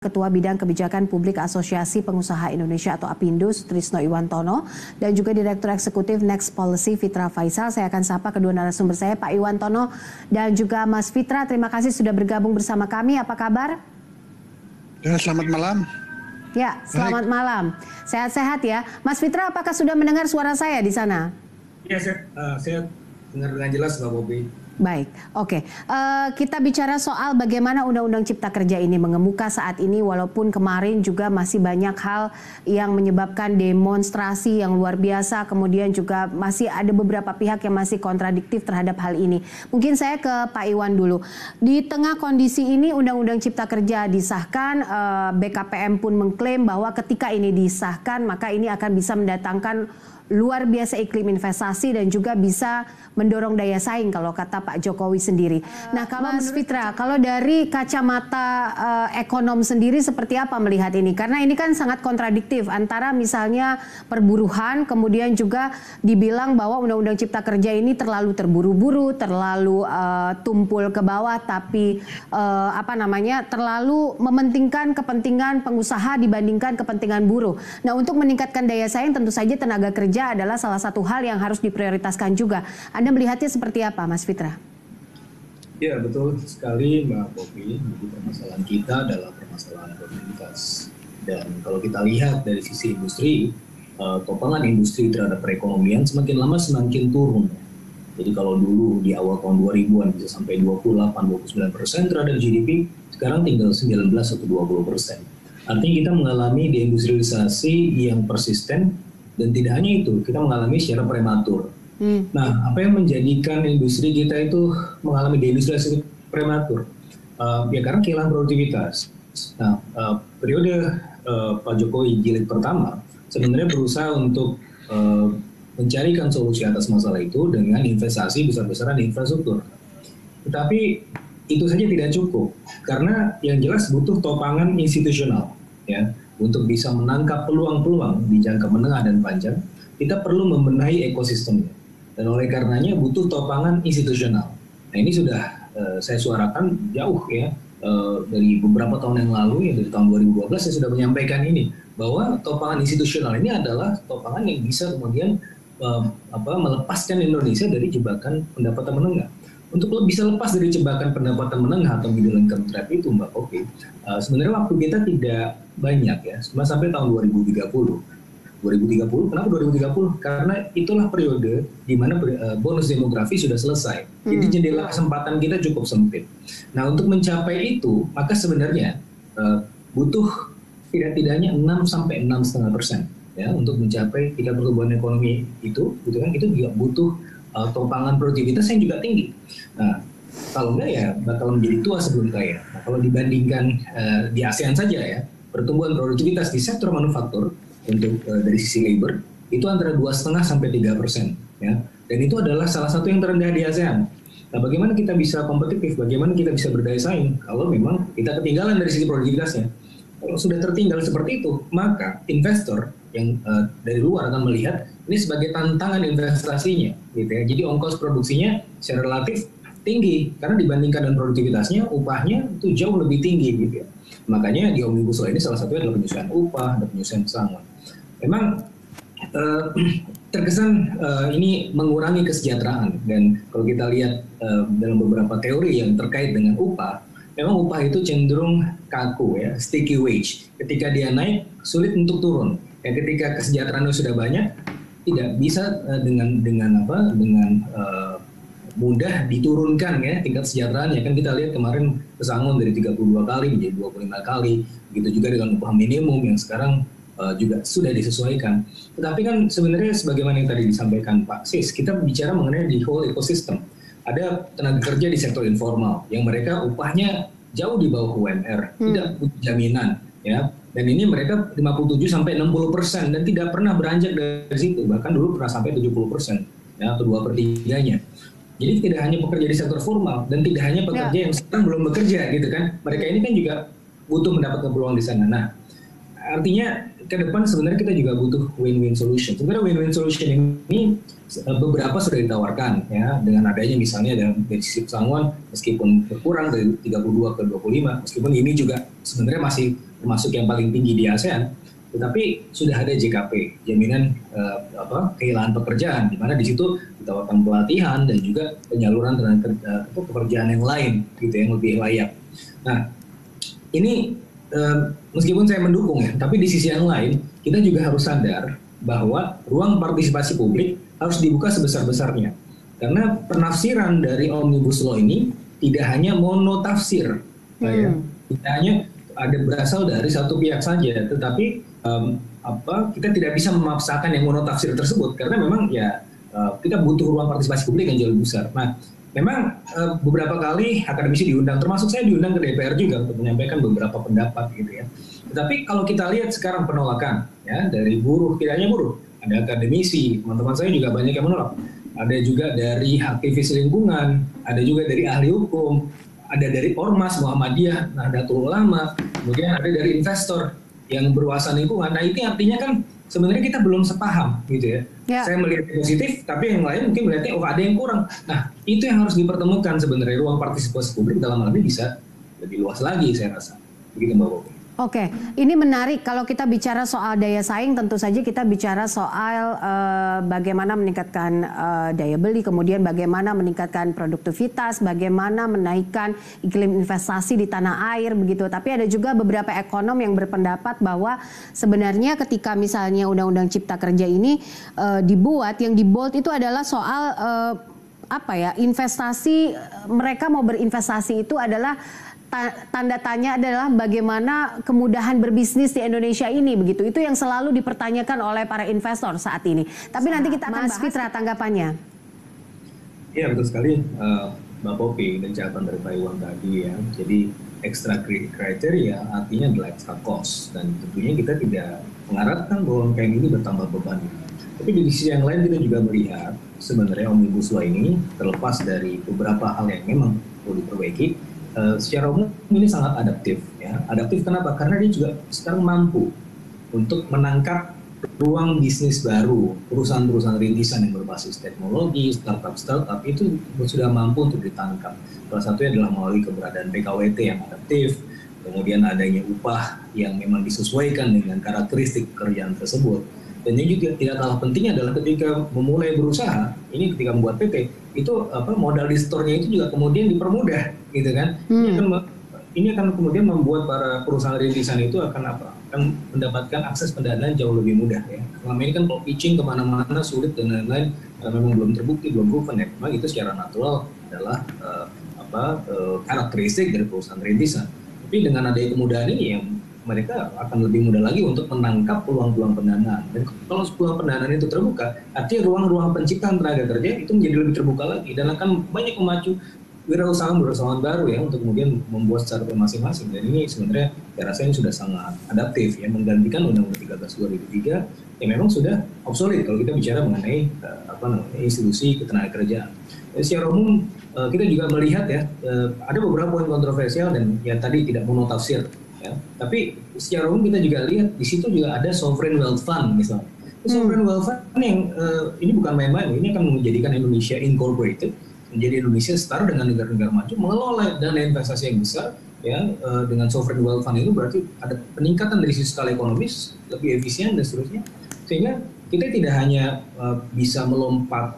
Ketua Bidang Kebijakan Publik Asosiasi Pengusaha Indonesia atau APindo, Sutrisno Iwantono, dan juga Direktur Eksekutif Next Policy, Fitra Faisal. Saya akan sapa kedua narasumber saya, Pak Iwantono dan juga Mas Fitra. Terima kasih sudah bergabung bersama kami. Apa kabar? Ya, selamat malam. Ya, selamat malam. Sehat-sehat ya. Mas Fitra, apakah sudah mendengar suara saya di sana? Ya, saya dengar dengan jelas, Mbak Bobi. Baik, oke. Kita bicara soal bagaimana Undang-Undang Cipta Kerja ini mengemuka saat ini, walaupun kemarin juga masih banyak hal yang menyebabkan demonstrasi yang luar biasa, kemudian juga masih ada beberapa pihak yang masih kontradiktif terhadap hal ini. Mungkin saya ke Pak Iwan dulu. Di tengah kondisi ini Undang-Undang Cipta Kerja disahkan, BKPM pun mengklaim bahwa ketika ini disahkan maka ini akan bisa mendatangkan luar biasa iklim investasi dan juga bisa mendorong daya saing kalau kata Pak Jokowi sendiri. Nah, kalau Mas Fitra, kalau dari kacamata ekonom sendiri seperti apa melihat ini? Karena ini kan sangat kontradiktif antara misalnya perburuhan, kemudian juga dibilang bahwa Undang-Undang Cipta Kerja ini terlalu terburu-buru, terlalu tumpul ke bawah, tapi terlalu mementingkan kepentingan pengusaha dibandingkan kepentingan buruh. Nah, untuk meningkatkan daya saing tentu saja tenaga kerja adalah salah satu hal yang harus diprioritaskan juga. Anda melihatnya seperti apa, Mas Fitra? Ya, betul sekali, Mbak Bobi. Jadi permasalahan kita adalah permasalahan produktivitas. Dan kalau kita lihat dari sisi industri, topangan industri terhadap perekonomian semakin lama semakin turun. Jadi kalau dulu di awal tahun 2000-an bisa sampai 28-29% terhadap GDP, sekarang tinggal 19 atau 20%. Artinya kita mengalami deindustrialisasi yang persisten. Dan tidak hanya itu, kita mengalami secara prematur. Nah, apa yang menjadikan industri kita itu mengalami deindustrialisasi prematur? Ya karena kehilangan produktivitas. Nah, periode Pak Jokowi jilid pertama sebenarnya berusaha untuk mencarikan solusi atas masalah itu dengan investasi besar-besaran di infrastruktur. Tetapi itu saja tidak cukup, karena yang jelas butuh topangan institusional, ya. Untuk bisa menangkap peluang-peluang di jangka menengah dan panjang, kita perlu membenahi ekosistemnya. Dan oleh karenanya butuh topangan institusional. Nah, ini sudah saya suarakan jauh ya, dari beberapa tahun yang lalu, ya dari tahun 2012 saya sudah menyampaikan ini, bahwa topangan institusional ini adalah topangan yang bisa kemudian melepaskan Indonesia dari jebakan pendapatan menengah. Untuk bisa lepas dari jebakan pendapatan menengah atau middle income trap itu, Mbak Oke, sebenarnya waktu kita tidak banyak ya, cuma sampai tahun 2030. 2030, kenapa 2030? Karena itulah periode di mana bonus demografi sudah selesai. Jadi jendela kesempatan kita cukup sempit. Nah, untuk mencapai itu, maka sebenarnya butuh tidak-tidaknya 6-6,5% ya untuk mencapai tingkat pertumbuhan ekonomi itu, gitu kan? Itu juga butuh topangan produktivitas yang juga tinggi. Nah, kalau enggak ya bakal menjadi tua sebelum kaya. Nah, kalau dibandingkan di ASEAN saja ya, pertumbuhan produktivitas di sektor manufaktur untuk dari sisi labor itu antara 2,5-3% ya. Dan itu adalah salah satu yang terendah di ASEAN. Nah, bagaimana kita bisa kompetitif? Bagaimana kita bisa berdaya saing kalau memang kita ketinggalan dari sisi produktivitasnya? Kalau sudah tertinggal seperti itu, maka investor yang dari luar akan melihat ini sebagai tantangan investasinya, gitu ya. Jadi ongkos produksinya secara relatif tinggi karena dibandingkan dengan produktivitasnya, upahnya itu jauh lebih tinggi, gitu ya. Makanya di Omnibus Law ini salah satunya adalah penyesuaian upah dan penyesuaian pesangon. Memang terkesan ini mengurangi kesejahteraan, dan kalau kita lihat dalam beberapa teori yang terkait dengan upah, memang upah itu cenderung kaku ya, sticky wage. Ketika dia naik sulit untuk turun. Ya, ketika kesejahteraannya sudah banyak, tidak bisa dengan mudah diturunkan ya tingkat kesejahteraannya. Kan kita lihat kemarin pesangon dari 32 kali menjadi 25 kali. Begitu juga dengan upah minimum yang sekarang juga sudah disesuaikan. Tetapi kan sebenarnya sebagaimana yang tadi disampaikan Pak Sis, kita bicara mengenai di whole ecosystem. Ada tenaga kerja di sektor informal yang mereka upahnya jauh di bawah UMR, tidak punya jaminan ya. Dan ini mereka 57-60% dan tidak pernah beranjak dari situ, bahkan dulu pernah sampai 70% ya, atau 2/3-nya. Jadi tidak hanya pekerja di sektor formal dan tidak hanya pekerja yang sekarang belum bekerja gitu kan. Mereka ini kan juga butuh mendapatkan peluang di sana. Nah, artinya ke depan sebenarnya kita juga butuh win-win solution. Sebenarnya win-win solution ini beberapa sudah ditawarkan ya, dengan adanya misalnya dari sisi pesangon meskipun berkurang dari 32 ke 25, meskipun ini juga sebenarnya masih termasuk yang paling tinggi di ASEAN, tetapi sudah ada JKP, jaminan kehilangan pekerjaan, di mana di situ ditawarkan pelatihan dan juga penyaluran tenaga pekerjaan yang lain, gitu yang lebih layak. Nah, ini meskipun saya mendukung ya, tapi di sisi yang lain kita juga harus sadar bahwa ruang partisipasi publik harus dibuka sebesar-besarnya, karena penafsiran dari Omnibus Law ini tidak hanya monotafsir, tidak hanya ada berasal dari satu pihak saja, tetapi kita tidak bisa memaksakan yang monotafsir tersebut karena memang ya kita butuh ruang partisipasi publik yang jauh lebih besar. Nah, memang beberapa kali akademisi diundang, termasuk saya diundang ke DPR juga untuk menyampaikan beberapa pendapat gitu ya. Tetapi kalau kita lihat sekarang penolakan ya dari buruh, tidak hanya buruh, ada akademisi, teman-teman saya juga banyak yang menolak. Ada juga dari aktivis lingkungan, ada juga dari ahli hukum, ada dari Ormas Muhammadiyah, Nahdlatul Ulama, kemudian ada dari investor yang berwawasan lingkungan. Nah, itu artinya kan sebenarnya kita belum sepaham gitu ya. Saya melihat positif, tapi yang lain mungkin berarti ada yang kurang. Nah, itu yang harus dipertemukan sebenarnya, ruang partisipasi publik dalam hal ini bisa lebih luas lagi saya rasa. Begitu Mbak Bobi. Oke, ini menarik kalau kita bicara soal daya saing, tentu saja kita bicara soal bagaimana meningkatkan daya beli, kemudian bagaimana meningkatkan produktivitas, bagaimana menaikkan iklim investasi di tanah air begitu. Tapi ada juga beberapa ekonom yang berpendapat bahwa sebenarnya ketika misalnya Undang-Undang Cipta Kerja ini dibuat, yang dibold itu adalah soal investasi, mereka mau berinvestasi itu adalah tanda tanya adalah bagaimana kemudahan berbisnis di Indonesia ini begitu. Itu yang selalu dipertanyakan oleh para investor saat ini. Tapi nanti kita akan Mas Fitra tanggapannya. Iya betul sekali Mbak Popi dan catatan dari Pak Iwan tadi ya. Jadi extra kriteria artinya adalah extra cost, dan tentunya kita tidak mengharapkan bahwa UMKM ini bertambah beban. Tapi di sisi yang lain kita juga melihat sebenarnya Omnibus Law ini terlepas dari beberapa hal yang memang perlu diperbaiki, secara umum ini sangat adaptif ya. Adaptif kenapa? Karena dia juga sekarang mampu untuk menangkap ruang bisnis baru, perusahaan-perusahaan rintisan yang berbasis teknologi, startup itu sudah mampu untuk ditangkap. Salah satunya adalah melalui keberadaan PKWT yang adaptif, kemudian adanya upah yang memang disesuaikan dengan karakteristik pekerjaan tersebut. Dan yang juga tidak kalah penting adalah ketika memulai berusaha, ini ketika membuat PT, itu modal di store-nya itu juga kemudian dipermudah, gitu kan? Ini akan kemudian membuat para perusahaan rintisan itu akan mendapatkan akses pendanaan jauh lebih mudah ya. Selama ini kan kalau pitching kemana-mana sulit dan lain-lain, karena memang belum terbukti, belum proven ya. Memang itu secara natural adalah karakteristik dari perusahaan rintisan. Tapi dengan adanya kemudahan ini yang mereka akan lebih mudah lagi untuk menangkap peluang-peluang pendanaan. Dan kalau peluang pendanaan itu terbuka, artinya ruang-ruang penciptaan tenaga kerja itu menjadi lebih terbuka lagi dan akan banyak memacu wirausahawan baru ya untuk kemudian membuat startup masing-masing. Dan ini sebenarnya saya rasa ini sudah sangat adaptif ya, menggantikan Undang-Undang 13 2003 yang memang sudah obsolete kalau kita bicara mengenai institusi ketenagakerjaan. Secara umum kita juga melihat ya ada beberapa poin kontroversial dan ya tadi tidak monotafsir. Ya. Tapi secara umum kita juga lihat di situ juga ada sovereign wealth fund misalnya. Sovereign wealth fund yang ini bukan main-main, ini akan menjadikan Indonesia incorporated, menjadi Indonesia setara dengan negara-negara maju, mengelola dana investasi yang besar ya dengan sovereign wealth fund itu berarti ada peningkatan dari sisi skala ekonomis, lebih efisien dan seterusnya, sehingga kita tidak hanya bisa melompat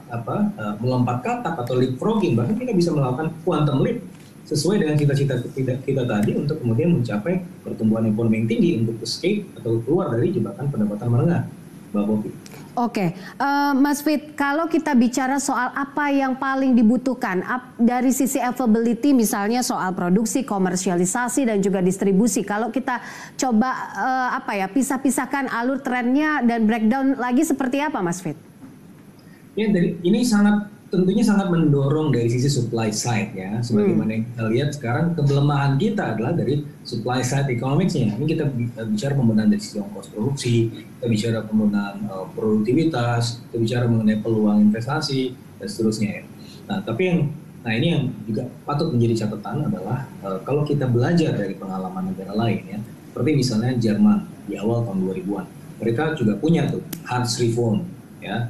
katak atau leapfrogging, bahkan kita bisa melakukan quantum leap sesuai dengan cita-cita kita tadi untuk kemudian mencapai pertumbuhan ekonomi yang tinggi untuk escape atau keluar dari jebakan pendapatan menengah, Mbak Bobi. Oke, Mas Fit, kalau kita bicara soal apa yang paling dibutuhkan dari sisi availability, misalnya soal produksi, komersialisasi dan juga distribusi, kalau kita coba pisah-pisahkan alur trennya dan breakdown lagi seperti apa, Mas Fit? Ya, ini tentunya sangat mendorong dari sisi supply side ya, sebagaimana yang kita lihat sekarang kelemahan kita adalah dari supply side economics-nya. Ini kita bicara pembenahan dari sisi ongkos produksi, kita bicara pembenahan produktivitas, kita bicara mengenai peluang investasi dan seterusnya ya. Nah, ini yang juga patut menjadi catatan adalah kalau kita belajar dari pengalaman negara lain ya, seperti misalnya Jerman di awal tahun 2000-an, mereka juga punya tuh Hartz Reform ya.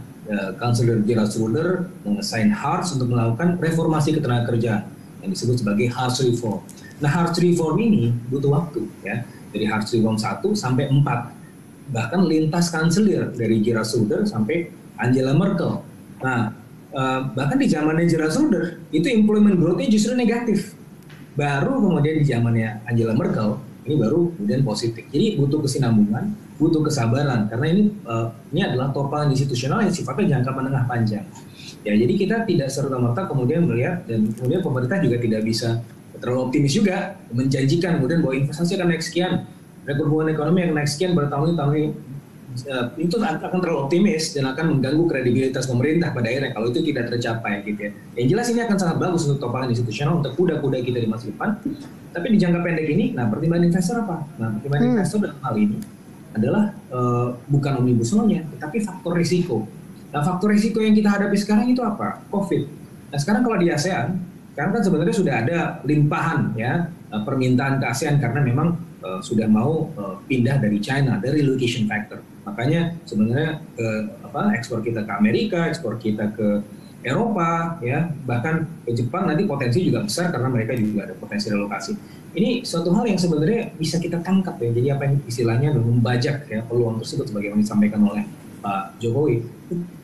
Kanselir Gerhard Schröder mengesain Hartz untuk melakukan reformasi ketenagakerjaan yang disebut sebagai Hartz Reform. Nah, Hartz Reform ini butuh waktu ya. dari Hartz Reform 1 sampai 4, bahkan lintas kanselir dari Gerhard Schröder sampai Angela Merkel. Nah, bahkan di zamannya Gerhard Schröder itu employment growth-nya justru negatif. Baru kemudian di zamannya Angela Merkel ini baru kemudian positif. Jadi butuh kesinambungan, butuh kesabaran karena ini adalah topangan institusional yang sifatnya jangka menengah panjang. Ya, jadi kita tidak serta-merta kemudian melihat, dan kemudian pemerintah juga tidak bisa terlalu optimis juga menjanjikan kemudian bahwa investasi akan naik sekian, pertumbuhan ekonomi yang naik sekian bertahun-tahun ini, itu akan terlalu optimis dan akan mengganggu kredibilitas pemerintah pada akhirnya kalau itu tidak tercapai gitu ya. Yang jelas ini akan sangat bagus untuk topangan institusional, untuk kuda-kuda kita di masa depan. Tapi di jangka pendek ini, nah pertimbangan investor apa? Nah pertimbangan investor dalam hal ini adalah bukan omnibus law-nya, tetapi faktor risiko. Nah faktor risiko yang kita hadapi sekarang itu apa? COVID. Nah sekarang kalau di ASEAN, sekarang kan sebenarnya sudah ada limpahan ya permintaan ke ASEAN karena memang sudah mau pindah dari China, dari relocation factor. Makanya sebenarnya ekspor kita ke Amerika, ekspor kita ke Eropa, ya bahkan ke Jepang nanti potensi juga besar karena mereka juga ada potensi relokasi. Ini suatu hal yang sebenarnya bisa kita tangkap ya. Jadi apa yang istilahnya membajak ya peluang tersebut sebagaimana disampaikan oleh Pak Jokowi.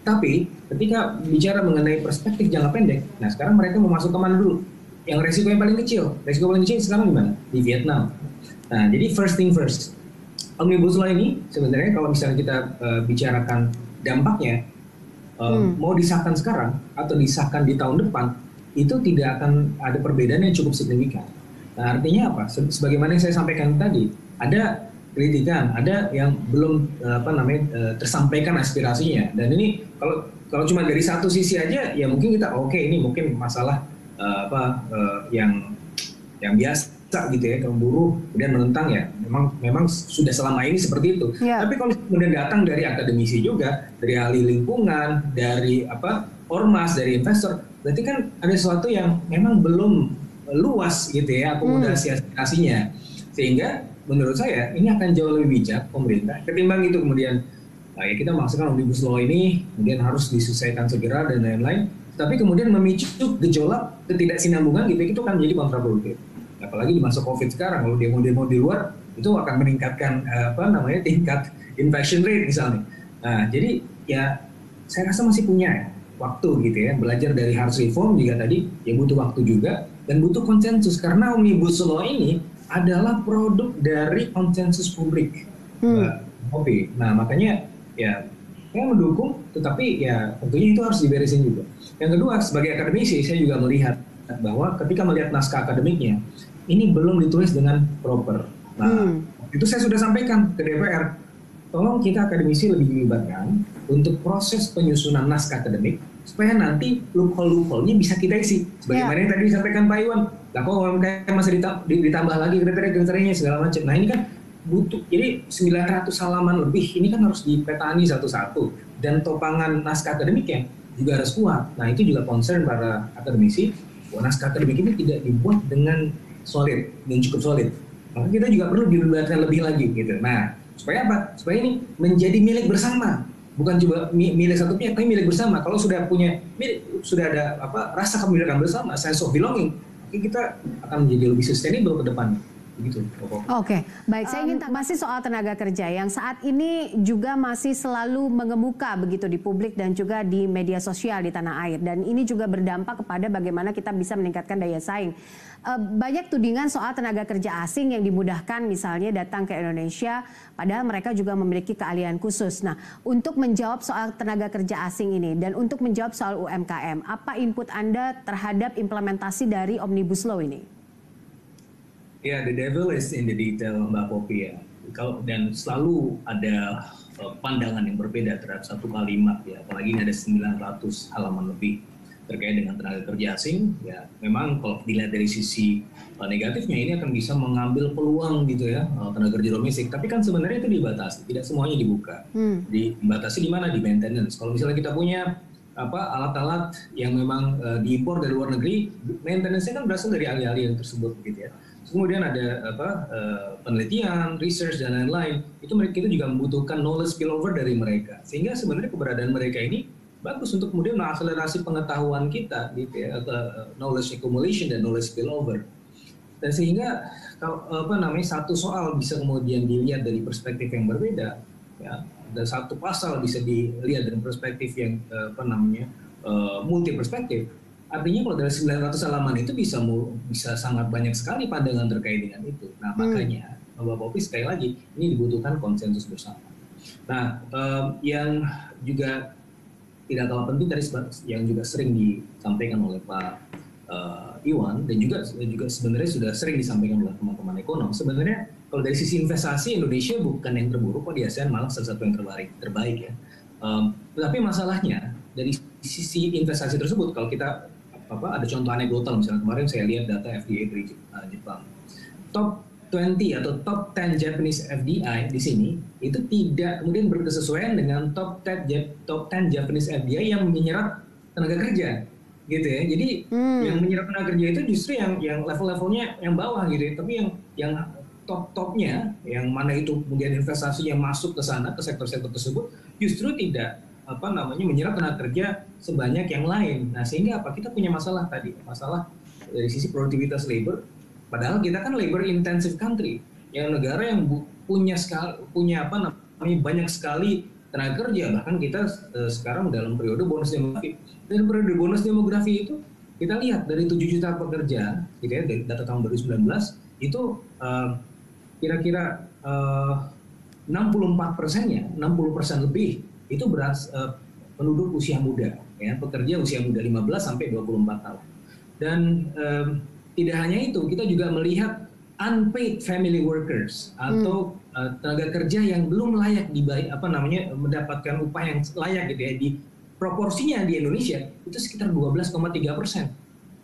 Tapi ketika bicara mengenai perspektif jangka pendek, nah sekarang mereka mau masuk ke mana dulu? Yang resiko yang paling kecil, resiko paling kecil sekarang di mana? Di Vietnam. Nah, jadi first thing first. Omnibus Law ini sebenarnya kalau misalnya kita bicarakan dampaknya, mau disahkan sekarang atau disahkan di tahun depan, itu tidak akan ada perbedaan yang cukup signifikan. Nah, artinya apa? Sebagaimana yang saya sampaikan tadi, ada kritikan, ada yang belum tersampaikan aspirasinya. Dan ini kalau cuma dari satu sisi aja, ya mungkin kita oke, ini mungkin masalah yang biasa gitu ya, kaum buruh kemudian menentang ya, memang sudah selama ini seperti itu. Tapi kalau kemudian datang dari akademisi juga, dari ahli lingkungan, dari ormas, dari investor, berarti kan ada sesuatu yang memang belum luas gitu ya akomodasi aspirasinya, sehingga menurut saya ini akan jauh lebih bijak pemerintah ketimbang itu kemudian ya kita maksudkan omnibus law ini kemudian harus diselesaikan segera dan lain-lain, tapi kemudian memicu gejolak ketidaksinambungan gitu, itu kan menjadi kontraproduktif. Apalagi di masa COVID sekarang, kalau demo-demo di luar itu akan meningkatkan tingkat infection rate misalnya. Nah, jadi ya saya rasa masih punya waktu gitu ya, belajar dari Hartz Reform juga tadi ya butuh waktu juga dan butuh konsensus karena omnibus law ini adalah produk dari konsensus publik. Nah, makanya ya saya mendukung, tetapi ya tentunya itu harus diberesin juga. Yang kedua, sebagai akademisi saya juga melihat bahwa ketika melihat naskah akademiknya ini belum ditulis dengan proper. Nah, itu saya sudah sampaikan ke DPR. Tolong kita akademisi lebih dilibatkan untuk proses penyusunan naskah akademik supaya nanti loophole-nya bisa kita isi. Sebagaimana yang tadi disampaikan Pak Iwan, lah kok UMKM masih ditambah lagi kriteria-kriterianya segala macam. Nah ini kan butuh, jadi 900 halaman lebih ini kan harus dipetani satu-satu. Dan topangan naskah akademiknya juga harus kuat. Nah itu juga concern para akademisi, bahwa naskah akademik ini tidak dibuat dengan solid dan cukup solid. Maka kita juga perlu dilibatkan lebih lagi gitu. Nah, supaya apa? Supaya ini menjadi milik bersama, bukan cuma milik satu pihak, tapi milik bersama. Kalau sudah ada rasa kepemilikan bersama, sense of belonging, kita akan menjadi lebih sustainable ke depan. Begitu. Oke, baik. Saya ingin masih soal tenaga kerja yang saat ini juga masih selalu mengemuka begitu di publik dan juga di media sosial di tanah air, dan ini juga berdampak kepada bagaimana kita bisa meningkatkan daya saing. Banyak tudingan soal tenaga kerja asing yang dimudahkan misalnya datang ke Indonesia, padahal mereka juga memiliki keahlian khusus. Nah, untuk menjawab soal tenaga kerja asing ini dan untuk menjawab soal UMKM, apa input Anda terhadap implementasi dari Omnibus Law ini? Ya, the devil is in the detail, Mbak Popi ya. Dan selalu ada pandangan yang berbeda terhadap satu kalimat ya. Apalagi ini ada 900 halaman lebih terkait dengan tenaga kerja asing. Ya, memang kalau dilihat dari sisi negatifnya ini akan bisa mengambil peluang gitu ya tenaga kerja domestik. Tapi kan sebenarnya itu dibatasi, tidak semuanya dibuka. Dibatasi di mana? Di maintenance. Kalau misalnya kita punya alat-alat yang memang diimpor dari luar negeri, maintenance-nya kan berasal dari ahli-ahli yang tersebut gitu ya. Kemudian ada penelitian, research dan lain-lain. Itu juga membutuhkan knowledge spillover dari mereka. Sehingga sebenarnya keberadaan mereka ini bagus untuk kemudian mengakselerasi pengetahuan kita gitu ya, atau knowledge accumulation dan knowledge spillover. Dan sehingga kalau satu soal bisa kemudian dilihat dari perspektif yang berbeda, ya, dan satu pasal bisa dilihat dari perspektif yang multi perspektif. Artinya kalau dari 900 halaman itu bisa sangat banyak sekali pandangan terkait dengan itu. Nah makanya Mbak Popi sekali lagi ini dibutuhkan konsensus bersama. Nah yang juga tidak kalah penting tadi yang juga sering disampaikan oleh Pak Iwan dan juga sebenarnya sudah sering disampaikan oleh teman-teman ekonom. Sebenarnya kalau dari sisi investasi Indonesia bukan yang terburuk kok di ASEAN, malah salah satu yang terbaik ya. Tapi masalahnya dari sisi investasi tersebut kalau kita ada contoh anekdotal, misalnya kemarin saya lihat data FDI dari Jepang. Top 20 atau top 10 Japanese FDI di sini itu tidak kemudian berkesesuaian dengan top 10 Japanese FDI yang menyerap tenaga kerja, gitu ya. Jadi yang menyerap tenaga kerja itu justru yang level-levelnya yang bawah gitu ya. Tapi yang top-topnya, yang mana itu kemudian investasi yang masuk ke sana ke sektor-sektor tersebut justru tidak menyerap tenaga kerja sebanyak yang lain. Nah sehingga kita punya masalah dari sisi produktivitas labor. Padahal kita kan labor intensive country, yang negara yang punya banyak sekali tenaga kerja. Bahkan kita sekarang dalam periode bonus demografi. Dan periode bonus demografi itu kita lihat dari 7 juta pekerja, gitu ya, dari data tahun 2019 itu kira-kira 64%-nya, 60% lebih itu penduduk usia muda, ya, pekerja usia muda 15 sampai 24 tahun. Dan tidak hanya itu, kita juga melihat unpaid family workers atau tenaga kerja yang belum layak mendapatkan upah yang layak gitu ya. Di proporsinya di Indonesia itu sekitar 12,3%.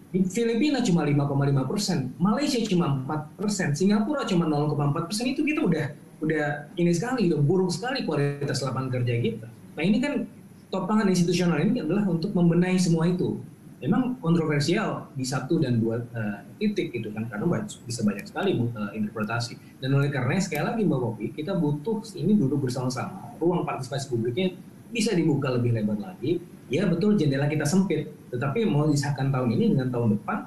Di Filipina cuma 5,5%, Malaysia cuma 4%, Singapura cuma 0,4%. Itu kita udah ini sekali, udah buruk sekali kualitas lapangan kerja kita. Nah ini kan topangan institusional ini adalah untuk membenahi semua itu. Memang kontroversial di 1 dan 2 titik gitu kan, karena bisa banyak sekali interpretasi. Dan oleh karena sekali lagi Mbak Popi, kita butuh ini duduk bersama-sama, ruang partisipasi publiknya bisa dibuka lebih lebar lagi. Ya betul jendela kita sempit, tetapi mau disahkan tahun ini dengan tahun depan,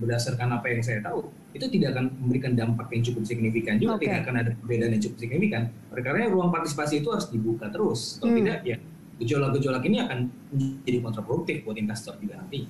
berdasarkan apa yang saya tahu, itu tidak akan memberikan dampak yang cukup signifikan juga, tidak akan ada perbedaan yang cukup signifikan. Oleh karena ruang partisipasi itu harus dibuka terus, kalau tidak ya gejolak-gejolak ini akan menjadi kontraproduktif buat investor juga nanti.